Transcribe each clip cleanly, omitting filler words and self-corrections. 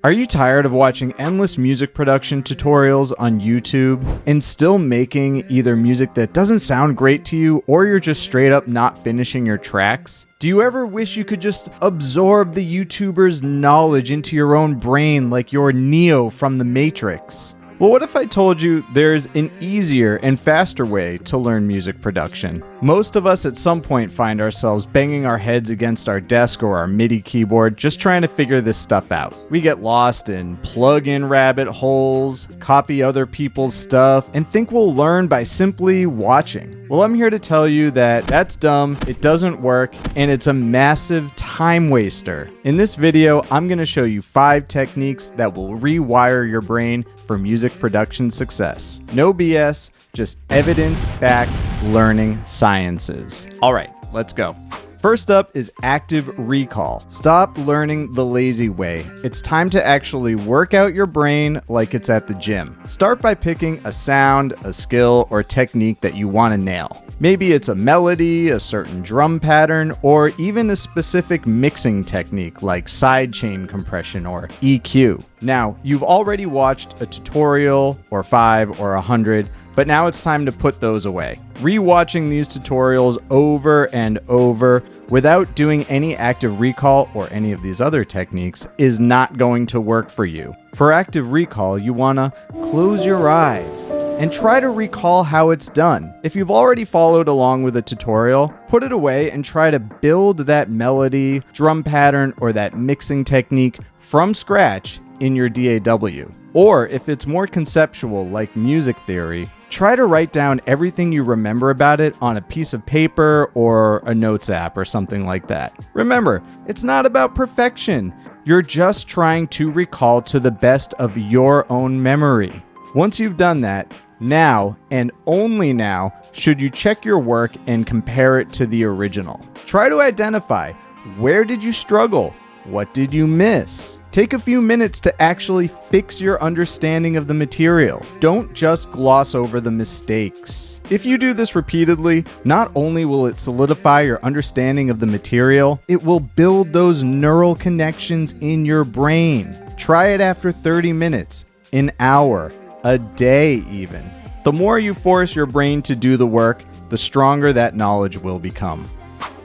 Are you tired of watching endless music production tutorials on YouTube and still making either music that doesn't sound great to you or you're just straight up not finishing your tracks? Do you ever wish you could just absorb the YouTuber's knowledge into your own brain like you're Neo from the Matrix? Well, what if I told you there's an easier and faster way to learn music production? Most of us at some point find ourselves banging our heads against our desk or our MIDI keyboard just trying to figure this stuff out. We get lost in plug-in rabbit holes, copy other people's stuff, and think we'll learn by simply watching. Well, I'm here to tell you that that's dumb, it doesn't work, and it's a massive time waster. In this video, I'm going to show you 5 techniques that will rewire your brain for music production success. No BS, just evidence-backed learning sciences. All right, let's go. First up is active recall. Stop learning the lazy way. It's time to actually work out your brain like it's at the gym. Start by picking a sound, a skill, or technique that you want to nail. Maybe it's a melody, a certain drum pattern, or even a specific mixing technique like sidechain compression or EQ. Now, you've already watched a tutorial, or 5 or 100, but now it's time to put those away. Rewatching these tutorials over and over without doing any active recall or any of these other techniques is not going to work for you. For active recall, you want to close your eyes and try to recall how it's done. If you've already followed along with a tutorial, put it away and try to build that melody, drum pattern, or that mixing technique from scratch in your DAW. Or if it's more conceptual like music theory, try to write down everything you remember about it on a piece of paper or a notes app or something like that. Remember, it's not about perfection. You're just trying to recall to the best of your own memory. Once you've done that, now and only now should you check your work and compare it to the original. Try to identify, where did you struggle? What did you miss? Take a few minutes to actually fix your understanding of the material. Don't just gloss over the mistakes. If you do this repeatedly, not only will it solidify your understanding of the material, it will build those neural connections in your brain. Try it after 30 minutes, an hour, a day even. The more you force your brain to do the work, the stronger that knowledge will become.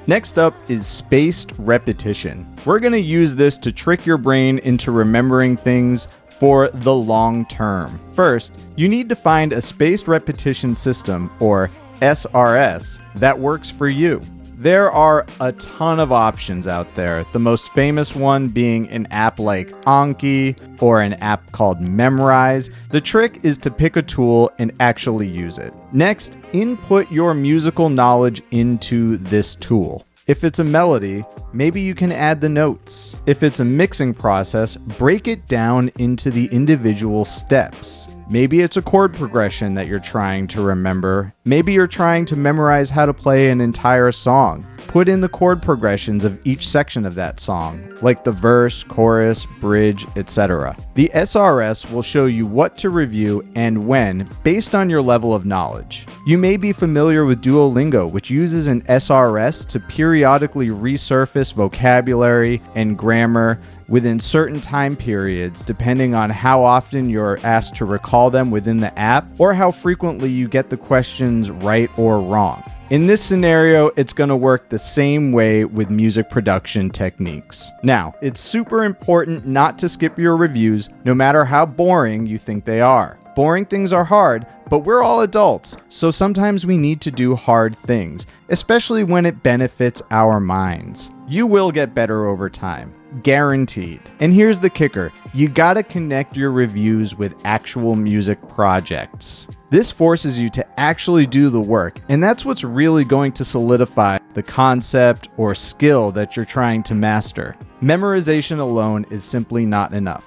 Next up is spaced repetition. We're going to use this to trick your brain into remembering things for the long term. First, you need to find a spaced repetition system, or SRS, that works for you. There are a ton of options out there, the most famous one being an app like Anki or an app called Memrise. The trick is to pick a tool and actually use it. Next, input your musical knowledge into this tool. If it's a melody, maybe you can add the notes. If it's a mixing process, break it down into the individual steps. Maybe it's a chord progression that you're trying to remember. Maybe you're trying to memorize how to play an entire song. Put in the chord progressions of each section of that song, like the verse, chorus, bridge, etc. The SRS will show you what to review and when, based on your level of knowledge. You may be familiar with Duolingo, which uses an SRS to periodically resurface vocabulary and grammar within certain time periods, depending on how often you're asked to recall them within the app or how frequently you get the questions right or wrong. In this scenario, it's going to work the same way with music production techniques. Now, it's super important not to skip your reviews, no matter how boring you think they are. Boring things are hard, but we're all adults, so sometimes we need to do hard things, especially when it benefits our minds. You will get better over time. Guaranteed. And here's the kicker. You gotta connect your reviews with actual music projects. This forces you to actually do the work, and that's what's really going to solidify the concept or skill that you're trying to master. Memorization alone is simply not enough.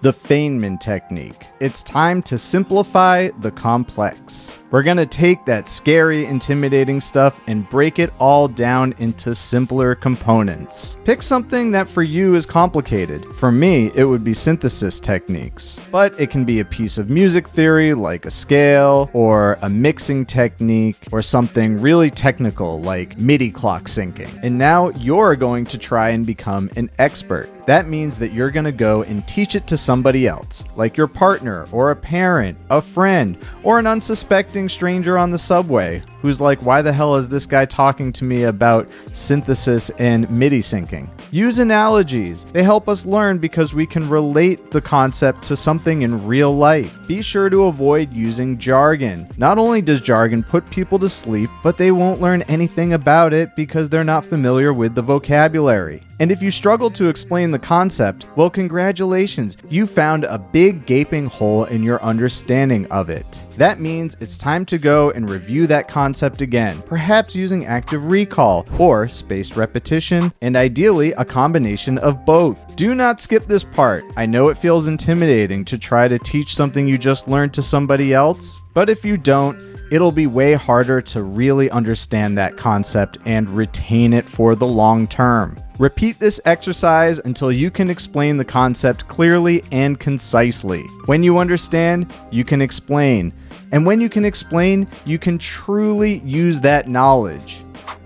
The Feynman Technique. It's time to simplify the complex. We're going to take that scary, intimidating stuff and break it all down into simpler components. Pick something that for you is complicated. For me, it would be synthesis techniques, but it can be a piece of music theory like a scale or a mixing technique or something really technical like MIDI clock syncing. And now you're going to try and become an expert. That means that you're going to go and teach it to somebody else, like your partner or a parent, a friend, or an unsuspecting stranger on the subway who's like, why the hell is this guy talking to me about synthesis and MIDI syncing? Use analogies. They help us learn because we can relate the concept to something in real life. Be sure to avoid using jargon. Not only does jargon put people to sleep, but they won't learn anything about it because they're not familiar with the vocabulary. And if you struggle to explain the concept, well, congratulations, you found a big gaping hole in your understanding of it. That means it's time to go and review that concept again, perhaps using active recall or spaced repetition, and ideally a combination of both. Do not skip this part. I know it feels intimidating to try to teach something you just learned to somebody else, but if you don't, it'll be way harder to really understand that concept and retain it for the long term. Repeat this exercise until you can explain the concept clearly and concisely. When you understand, you can explain. And when you can explain, you can truly use that knowledge.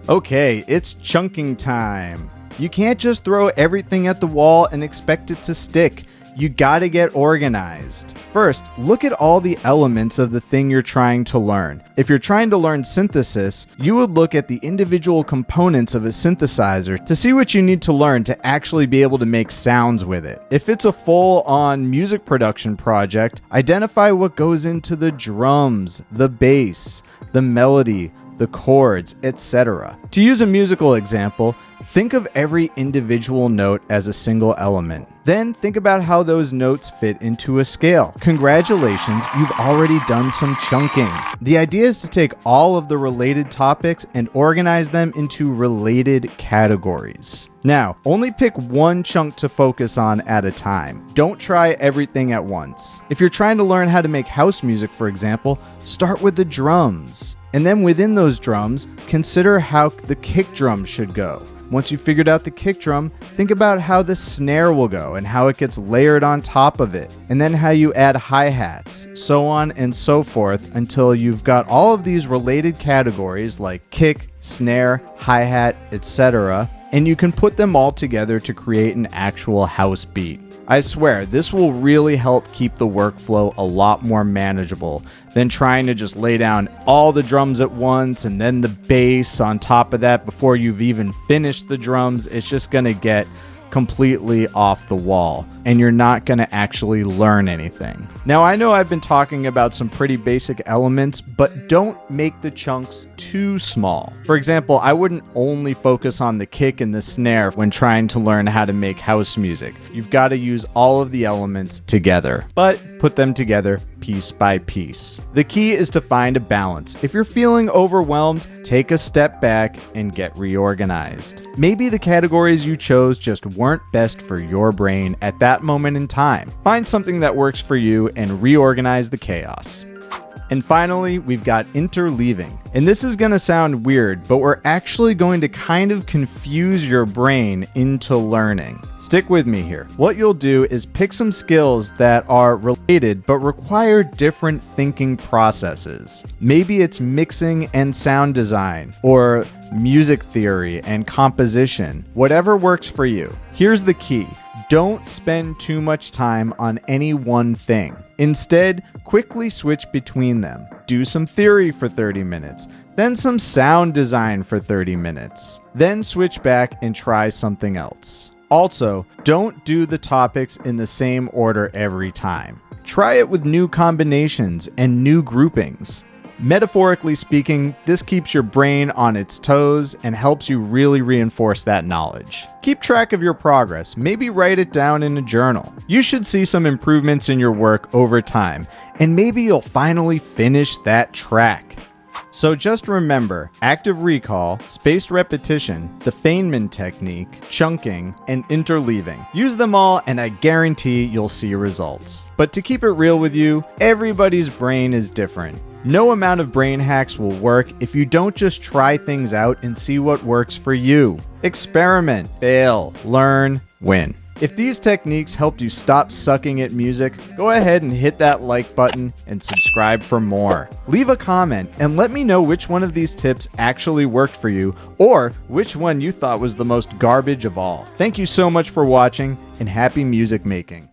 Okay, it's chunking time. You can't just throw everything at the wall and expect it to stick. You gotta get organized. First, look at all the elements of the thing you're trying to learn. If you're trying to learn synthesis, you would look at the individual components of a synthesizer to see what you need to learn to actually be able to make sounds with it. If it's a full-on music production project, identify what goes into the drums, the bass, the melody, the chords, etc. To use a musical example, think of every individual note as a single element. Then think about how those notes fit into a scale. Congratulations, you've already done some chunking. The idea is to take all of the related topics and organize them into related categories. Now, only pick one chunk to focus on at a time. Don't try everything at once. If you're trying to learn how to make house music, for example, start with the drums. And then within those drums, consider how the kick drum should go. Once you've figured out the kick drum, think about how the snare will go and how it gets layered on top of it, and then how you add hi-hats, so on and so forth until you've got all of these related categories like kick, snare, hi-hat, etc., and you can put them all together to create an actual house beat. I swear, this will really help keep the workflow a lot more manageable than trying to just lay down all the drums at once and then the bass on top of that before you've even finished the drums. It's just going to get completely off the wall and you're not going to actually learn anything. Now, I know I've been talking about some pretty basic elements, but don't make the chunks too small. For example, I wouldn't only focus on the kick and the snare when trying to learn how to make house music. You've got to use all of the elements together, but put them together piece by piece. The key is to find a balance. If you're feeling overwhelmed, take a step back and get reorganized. Maybe the categories you chose just weren't best for your brain at that moment in time. Find something that works for you and reorganize the chaos. And finally, we've got interleaving. And this is going to sound weird, but we're actually going to kind of confuse your brain into learning. Stick with me here. What you'll do is pick some skills that are related but require different thinking processes. Maybe it's mixing and sound design, or music theory and composition. Whatever works for you. Here's the key. Don't spend too much time on any one thing. Instead, quickly switch between them. Do some theory for 30 minutes, then some sound design for 30 minutes. Then switch back and try something else. Also, don't do the topics in the same order every time. Try it with new combinations and new groupings. Metaphorically speaking, this keeps your brain on its toes and helps you really reinforce that knowledge. Keep track of your progress, maybe write it down in a journal. You should see some improvements in your work over time, and maybe you'll finally finish that track. So just remember, active recall, spaced repetition, the Feynman Technique, chunking, and interleaving. Use them all and I guarantee you'll see results. But to keep it real with you, everybody's brain is different. No amount of brain hacks will work if you don't just try things out and see what works for you. Experiment, fail, learn, win. If these techniques helped you stop sucking at music, go ahead and hit that like button and subscribe for more. Leave a comment and let me know which one of these tips actually worked for you, or which one you thought was the most garbage of all. Thank you so much for watching, and happy music making.